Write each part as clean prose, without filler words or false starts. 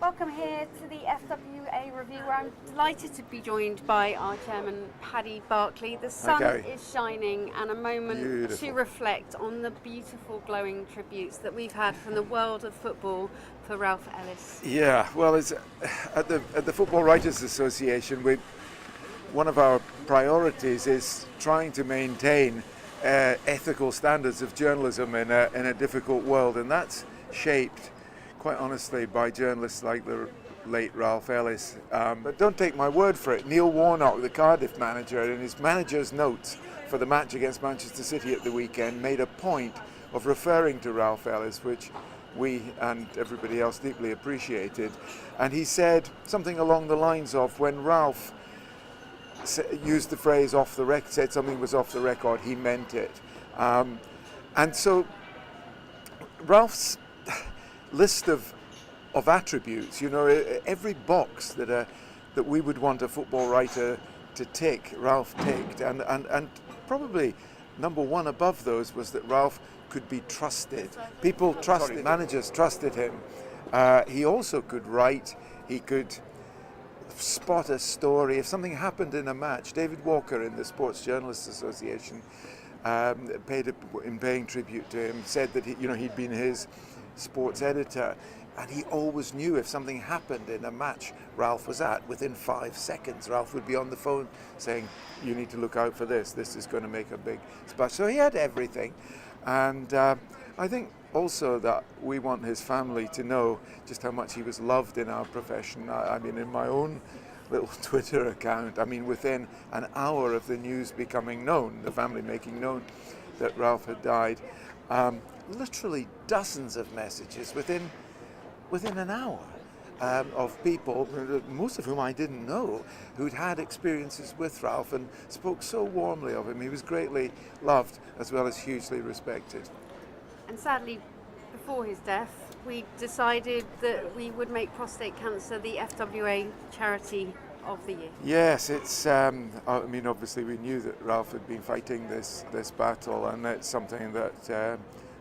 Welcome here to the FWA review, where I'm delighted to be joined by our chairman, Paddy Barclay. The sun is shining, and a moment to reflect on the beautiful glowing tributes that we've had from the world of football for Ralph Ellis. Yeah, well, it's at the Football Writers Association, one of our priorities is trying to maintain ethical standards of journalism in a difficult world, and that's shaped, quite honestly, by journalists like the late Ralph Ellis. But don't take my word for it. Neil Warnock, the Cardiff manager, in his manager's notes for the match against Manchester City at the weekend, made a point of referring to Ralph Ellis, which we and everybody else deeply appreciated. And he said something along the lines of, when Ralph used the phrase off the record, said something was off the record, he meant it. And so Ralph's list of attributes, you know, every box that we would want a football writer to tick, Ralph ticked, and probably number one above those was that Ralph could be trusted. People trusted, managers trusted him. He also could write, he could spot a story. If something happened in a match, David Walker in the Sports Journalists Association, in paying tribute to him, said that he'd been his sports editor, and he always knew if something happened in a match Ralph was at, within 5 seconds Ralph would be on the phone saying, you need to look out for this is going to make a big splash. So he had everything, and I think also that we want his family to know just how much he was loved in our profession. I mean, in my own little Twitter account, I mean, within an hour of the news becoming known, the family making known that Ralph had died, literally dozens of messages within an hour of people, most of whom I didn't know, who'd had experiences with Ralph and spoke so warmly of him. He was greatly loved as well as hugely respected. And sadly, before his death, we decided that we would make prostate cancer the FWA charity of the year. Yes, it's. I mean, obviously, we knew that Ralph had been fighting this battle, and it's something that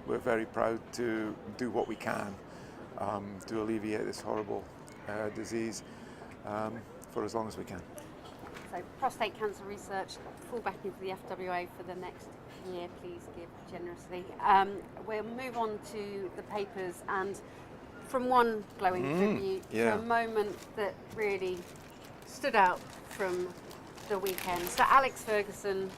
we're very proud to do what we can to alleviate this horrible disease for as long as we can. So, prostate cancer research, fall back into the FWA for the next year, please give generously. We'll move on to the papers, and from one glowing tribute to a moment that really stood out from the weekend. So Alex Ferguson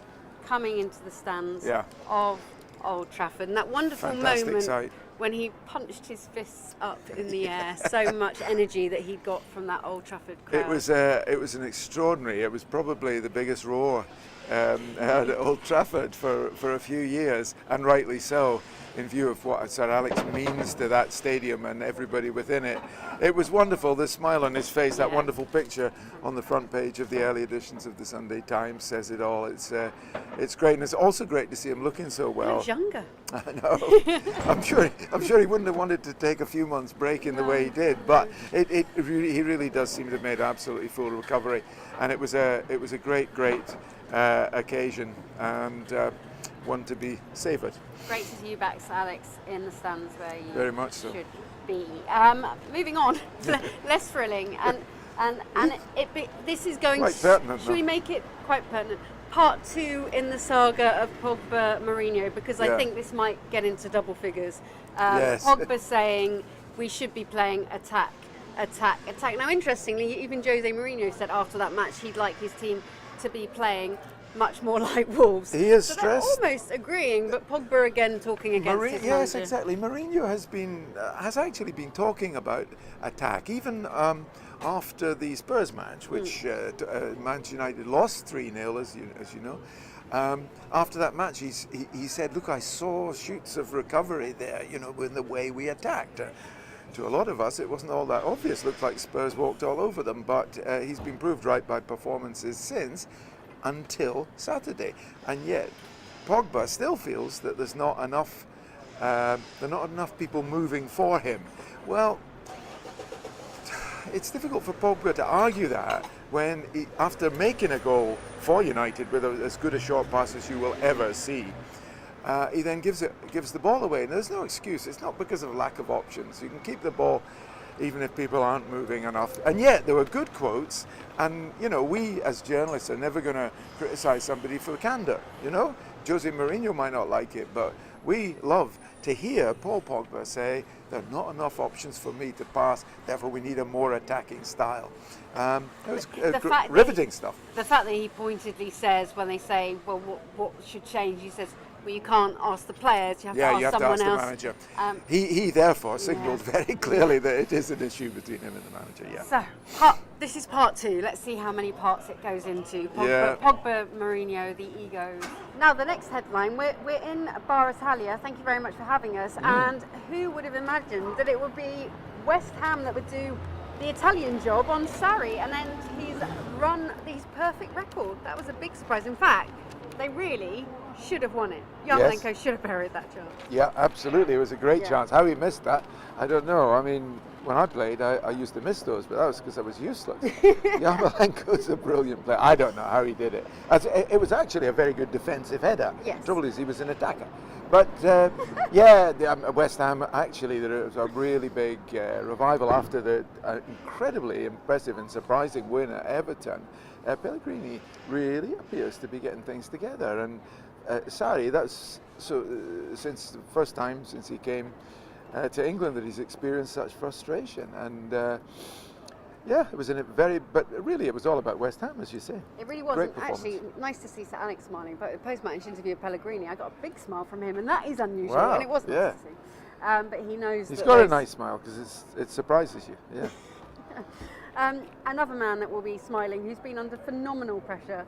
coming into the stands of Old Trafford, and that wonderful moment sight when he punched his fists up in the air. So much energy that he got from that Old Trafford crowd. It was an extraordinary. It was probably the biggest roar at Old Trafford for a few years, and rightly so, in view of what Sir Alex means to that stadium and everybody within it. It was wonderful, the smile on his face, that wonderful picture on the front page of the early editions of the Sunday Times says it all. It's great, and it's also great to see him looking so well. Much younger. I know. I'm sure he wouldn't have wanted to take a few months break in the way he did, but he really does seem to have made absolutely full recovery, and it was a great occasion, and one to be savoured. Great to see you back, Sir Alex, in the stands where you very much so should be. Moving on, less thrilling, and this is going. Quite pertinent. Should we make it quite pertinent? Part 2 in the saga of Pogba Mourinho, because I think this might get into double figures. Pogba saying we should be playing attack. Now, interestingly, even Jose Mourinho said after that match he'd like his team to be playing much more like Wolves. He is so stressed. Almost agreeing, but Pogba again talking against his manager. Yes, exactly. Mourinho has actually been talking about attack, even after the Spurs match, which Manchester United lost 3-0, as you know. After that match, he said, "Look, I saw shoots of recovery there, you know, in the way we attacked." To a lot of us, it wasn't all that obvious. Looked like Spurs walked all over them, but he's been proved right by performances since, until Saturday. And yet, Pogba still feels that there's not enough people moving for him. Well, it's difficult for Pogba to argue that when after making a goal for United with as good a short pass as you will ever see, he then gives the ball away, and there's no excuse. It's not because of lack of options. You can keep the ball even if people aren't moving enough. And yet there were good quotes, and we as journalists are never going to criticize somebody for candor. Jose Mourinho might not like it, but we love to hear Paul Pogba say there are not enough options for me to pass, therefore we need a more attacking style. It was riveting stuff. The fact that he pointedly says, when they say, well, what should change, he says, well, you can't ask the players, you have to ask someone else. The manager. He therefore signalled very clearly that it is an issue between him and the manager, So, this is part 2. Let's see how many parts it goes into. Pogba, Mourinho, the egos. Now, the next headline, we're in Bar Italia. Thank you very much for having us. And who would have imagined that it would be West Ham that would do the Italian job on Sarri, and then he's run his perfect record. That was a big surprise. In fact, they really should have won it. Yarmolenko should have buried that chance. Yeah, absolutely. It was a great chance. How he missed that, I don't know. I mean, when I played, I used to miss those, but that was because I was useless. Yarmolenko's a brilliant player. I don't know how he did it. It was actually a very good defensive header. Yes. The trouble is, he was an attacker. But West Ham, actually, there was a really big revival after the incredibly impressive and surprising win at Everton. Pellegrini really appears to be getting things together. And Sarri, that's since the first time since he came to England that he's experienced such frustration. And it was but really it was all about West Ham, as you say. It really wasn't. Actually, nice to see Sir Alex smiling, but the post-match interview of Pellegrini, I got a big smile from him, and that is unusual, and it wasn't nice to see. But he knows he's got a nice smile, because it surprises you, another man that will be smiling, who's been under phenomenal pressure,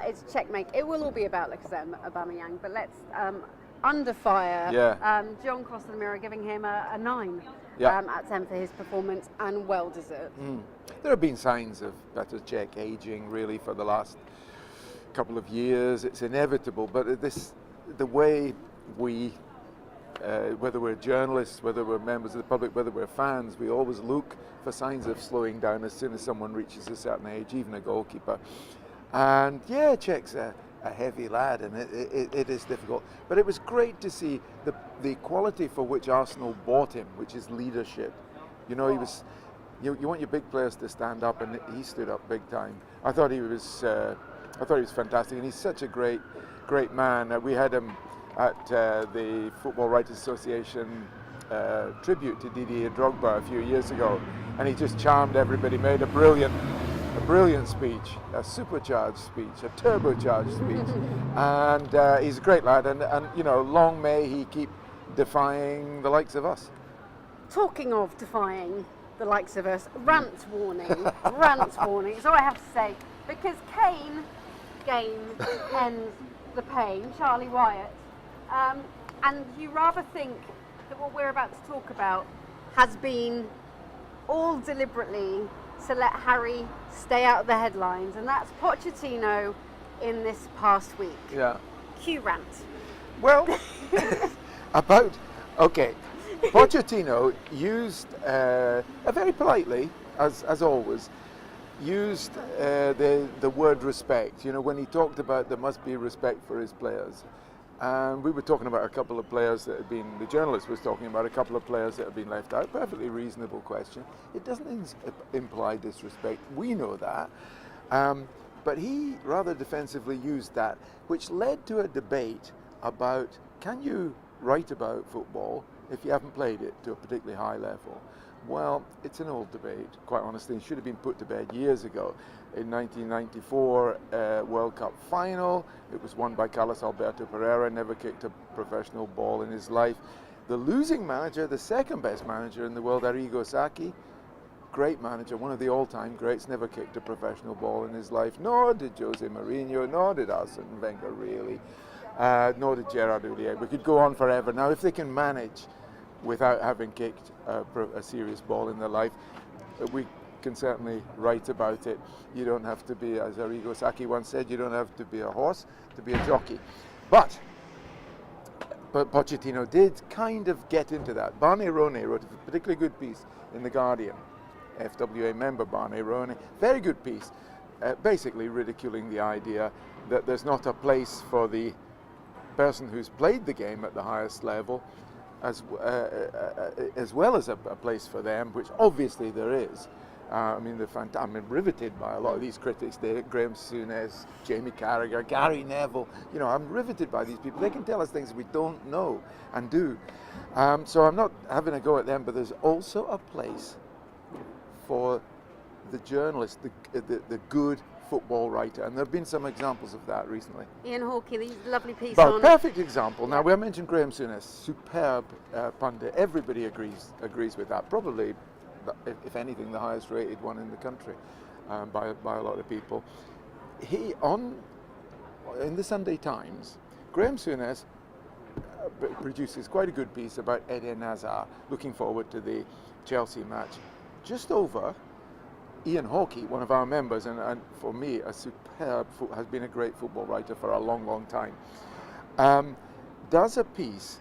it's checkmate. It will all be about Lacazette and Aubameyang, but let's, under fire, John crossed the mirror giving him a 9. At 10 for his performance, and well deserved. There have been signs of better Czech aging really for the last couple of years. It's inevitable, but the way we, whether we're journalists, whether we're members of the public, whether we're fans, we always look for signs of slowing down as soon as someone reaches a certain age, even a goalkeeper. And Czech's a heavy lad, and it is difficult. But it was great to see the quality for which Arsenal bought him, which is leadership. He was. You want your big players to stand up, and he stood up big time. I thought he was fantastic, and he's such a great man. We had him at the Football Writers Association tribute to Didier Drogba a few years ago, and he just charmed everybody. Made a brilliant speech, a supercharged speech, a turbocharged speech, and he's a great lad, and long may he keep defying the likes of us. Talking of defying the likes of us, rant warning, it's all I have to say, because Kane ends the pain, Charlie Wyatt, and you rather think that what we're about to talk about has been all deliberately to let Harry stay out of the headlines, and that's Pochettino in this past week. Cue rant. Well, Pochettino used very politely, as always, used the word respect. When he talked about there must be respect for his players. And we were talking about a couple of players that had been, the journalist was talking about a couple of players that had been left out. Perfectly reasonable question. It doesn't imply disrespect. We know that. But he rather defensively used that, which led to a debate about, can you write about football if you haven't played it to a particularly high level? Well, it's an old debate, quite honestly. It should have been put to bed years ago. In 1994 World Cup final, it was won by Carlos Alberto Pereira, never kicked a professional ball in his life. The losing manager, the second best manager in the world, Arrigo Sacchi, great manager, one of the all-time greats, never kicked a professional ball in his life, nor did Jose Mourinho, nor did Arsene Wenger really, nor did Gerard Houllier. We could go on forever. Now, if they can manage without having kicked a serious ball in their life, we can certainly write about it. You don't have to be, as Arrigo Sacchi once said, you don't have to be a horse to be a jockey. But Pochettino did kind of get into that. Barney Roney wrote a particularly good piece in The Guardian, FWA member Barney Roney, very good piece, basically ridiculing the idea that there's not a place for the person who's played the game at the highest level as well as a place for them, which obviously there is. I mean, I'm riveted by a lot of these critics, Graham Souness, Jamie Carragher, Gary Neville. You know, I'm riveted by these people. They can tell us things we don't know and do. So I'm not having a go at them, but there's also a place for the journalist, the good football writer, and there have been some examples of that recently. Ian Hawkey, these lovely piece Well, on... perfect example. Now, we mentioned Graham Souness, superb pundit. Everybody agrees with that. Probably, if anything, the highest rated one in the country by a lot of people. In the Sunday Times, Graham Souness produces quite a good piece about Eden Hazard, looking forward to the Chelsea match. Just over, Ian Hawkey, one of our members, and for me, has been a great football writer for a long, long time, does a piece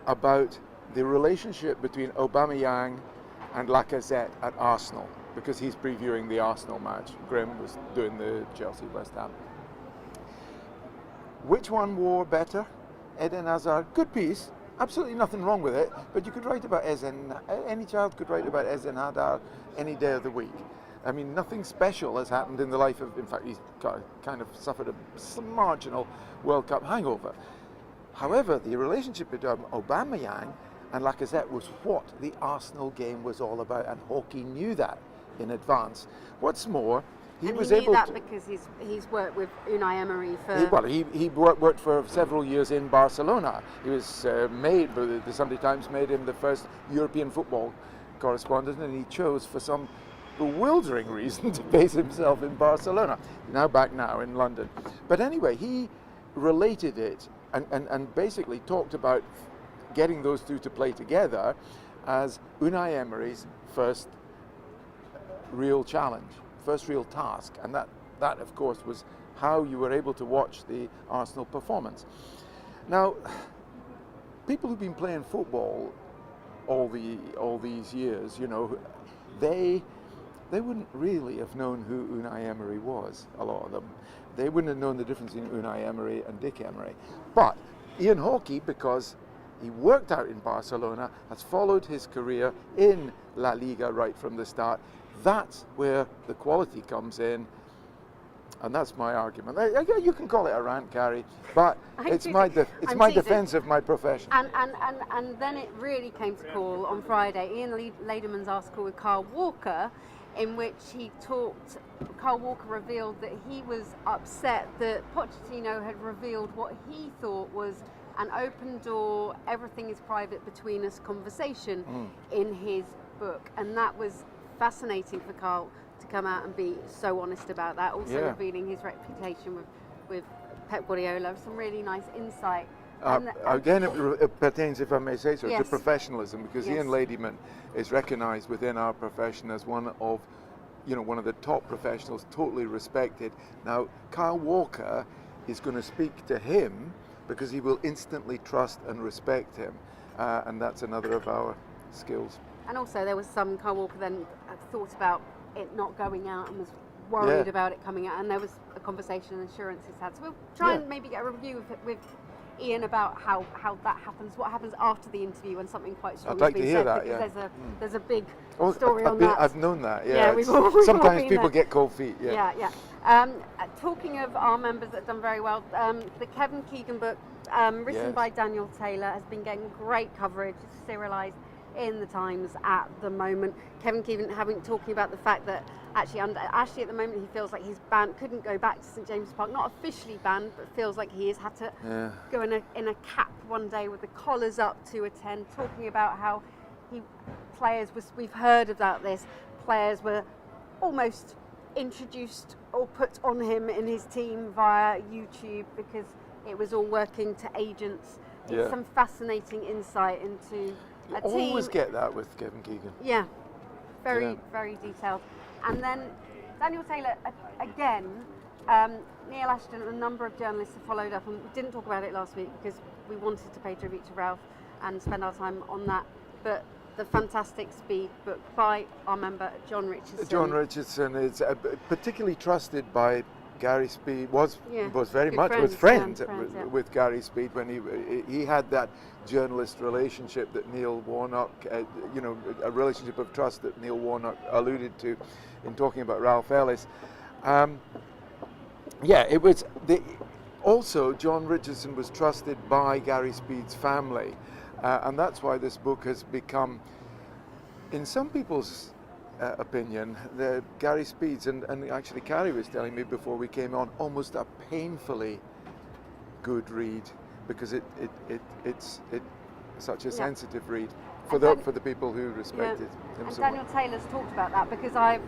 about the relationship between Aubameyang and Lacazette at Arsenal, because he's previewing the Arsenal match. Graham was doing the Chelsea West Ham. Which one wore better? Eden Hazard, good piece, absolutely nothing wrong with it, but you could write about any child could write about Eden Hazard any day of the week. I mean, nothing special has happened in the life of, in fact, he's kind of suffered a marginal World Cup hangover. However, the relationship between Aubameyang and Lacazette was what the Arsenal game was all about, and Hawkey knew that in advance. What's more, he knew that because he's worked with Unai Emery for... He worked for several years in Barcelona. He was the Sunday Times made him the first European football correspondent, and he chose for some bewildering reason to base himself in Barcelona. Now back now in London. But anyway, he related it and basically talked about getting those two to play together as Unai Emery's first real challenge, first real task, and that of course was how you were able to watch the Arsenal performance. Now, people who've been playing football all these years, you know, they wouldn't really have known who Unai Emery was, a lot of them. They wouldn't have known the difference between Unai Emery and Dick Emery. But Ian Hawkey, because he worked out in Barcelona, has followed his career in La Liga right from the start. That's where the quality comes in, and that's my argument. You can call it a rant, Carrie, but it's my defence of my profession. And then it really came to call on Friday. Ian Lederman's article with Carl Walker, in which Carl Walker revealed that he was upset that Pochettino had revealed what he thought was an open door, everything is private between us conversation in his book. And that was fascinating for Carl to come out and be so honest about that, also revealing his reputation with Pep Guardiola. Some really nice insight. Again, it pertains, if I may say so, yes. to professionalism, because Ian Lederman is recognised within our profession as one of the top professionals, totally respected. Now, Kyle Walker is going to speak to him because he will instantly trust and respect him, and that's another of our skills. And also, there was Kyle Walker then thought about it not going out and was worried about it coming out, and there was a conversation and assurances had. So we'll try and maybe get a review with Ian about how that happens, what happens after the interview when something quite strong has been said, because there's a big story on that. I've known that, we've sometimes people get cold feet, talking of our members that have done very well, the Kevin Keegan book, written by Daniel Taylor, has been getting great coverage. It's serialised in the Times at the moment. Kevin Keegan talking about the fact that actually under Ashley at the moment he feels like his band couldn't go back to St James's Park, not officially banned, but feels like he has had to go in a cap one day with the collars up to attend, talking about how we've heard about this, players were almost introduced or put on him in his team via YouTube because it was all working to agents. It's some fascinating insight into a team. You always get that with Kevin Keegan. Yeah, very detailed. And then Daniel Taylor, again, Neil Ashton and a number of journalists have followed up, and we didn't talk about it last week because we wanted to pay tribute to Ralph and spend our time on that, but the fantastic Speed book by our member John Richardson. John Richardson is particularly trusted by Gary Speed was very Good much friends, friends yeah. with Gary Speed when he had that journalist relationship that Neil Warnock, a relationship of trust that Neil Warnock alluded to in talking about Ralph Ellis. It was also John Richardson was trusted by Gary Speed's family, and that's why this book has become, in some people's opinion, the Gary Speed's, and actually Carrie was telling me before we came on, almost a painfully good read, because it's such a sensitive read for the people who respected him and so Daniel much. Taylor's talked about that, because I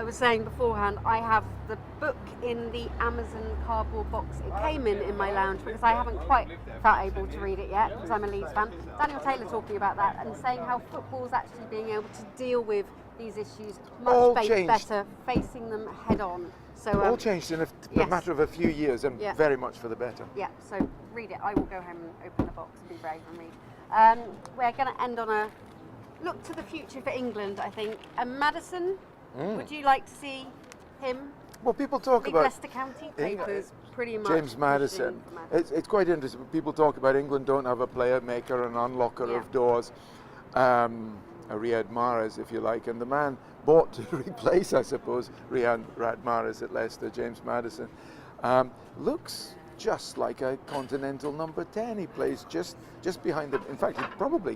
was saying beforehand, I have the book in the Amazon cardboard box it came in my lounge, because I haven't quite felt able to read it yet because I'm a Leeds fan. Daniel Taylor talking about that and saying how football's actually being able to deal with these issues much better, facing them head on. So all changed in a matter of a few years, and very much for the better. Yeah, so read it. I will go home and open the box and be brave and read. We're going to end on a look to the future for England, I think. And Maddison, would you like to see him? Well, people talk about Leicester County papers pretty much. James Maddison. It's quite interesting. People talk about England don't have a player maker, an unlocker of doors, a Riyad Mahrez, if you like, and the man bought to replace, I suppose, Riyad Mahrez at Leicester, James Maddison, looks just like a continental number 10. He plays just behind them. In fact, he probably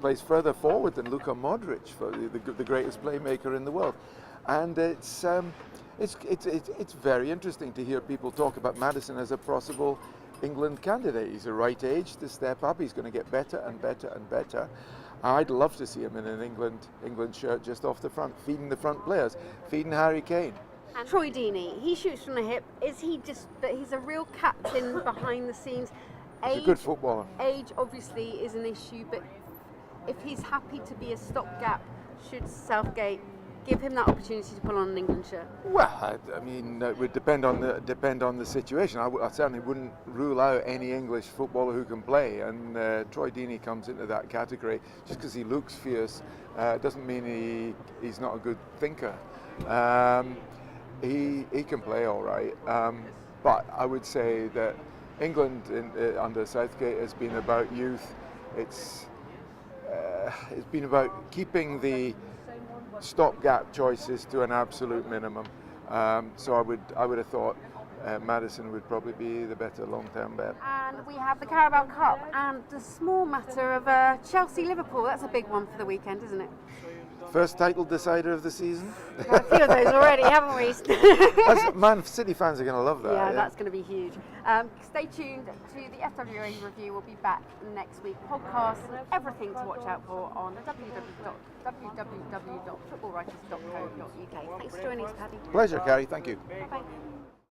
plays further forward than Luka Modric, for the greatest playmaker in the world. And it's very interesting to hear people talk about Maddison as a possible England candidate. He's the right age to step up. He's going to get better and better and better. I'd love to see him in an England shirt just off the front, feeding the front players, feeding Harry Kane. And Troy Deeney, he shoots from the hip. Is he but he's a real captain behind the scenes. He's a good footballer. Age obviously is an issue, but if he's happy to be a stopgap, should Southgate give him that opportunity to put on an England shirt? Well, I mean, it would depend on the situation. I certainly wouldn't rule out any English footballer who can play, and Troy Deeney comes into that category. Just because he looks fierce doesn't mean he's not a good thinker. He can play all right, but I would say that England under Southgate has been about youth. It's been about keeping the stopgap choices to an absolute minimum. So I would have thought Maddison would probably be the better long-term bet. And we have the Carabao Cup and the small matter of Chelsea-Liverpool. That's a big one for the weekend, isn't it? First title decider of the season. A few of those already, haven't we? Man City fans are going to love that. Yeah, that's going to be huge. Stay tuned to the FWA review. We'll be back next week. Podcasts and everything to watch out for on www.footballwriters.co.uk. Thanks for joining us, Paddy. Pleasure, Carrie. Thank you. Bye-bye.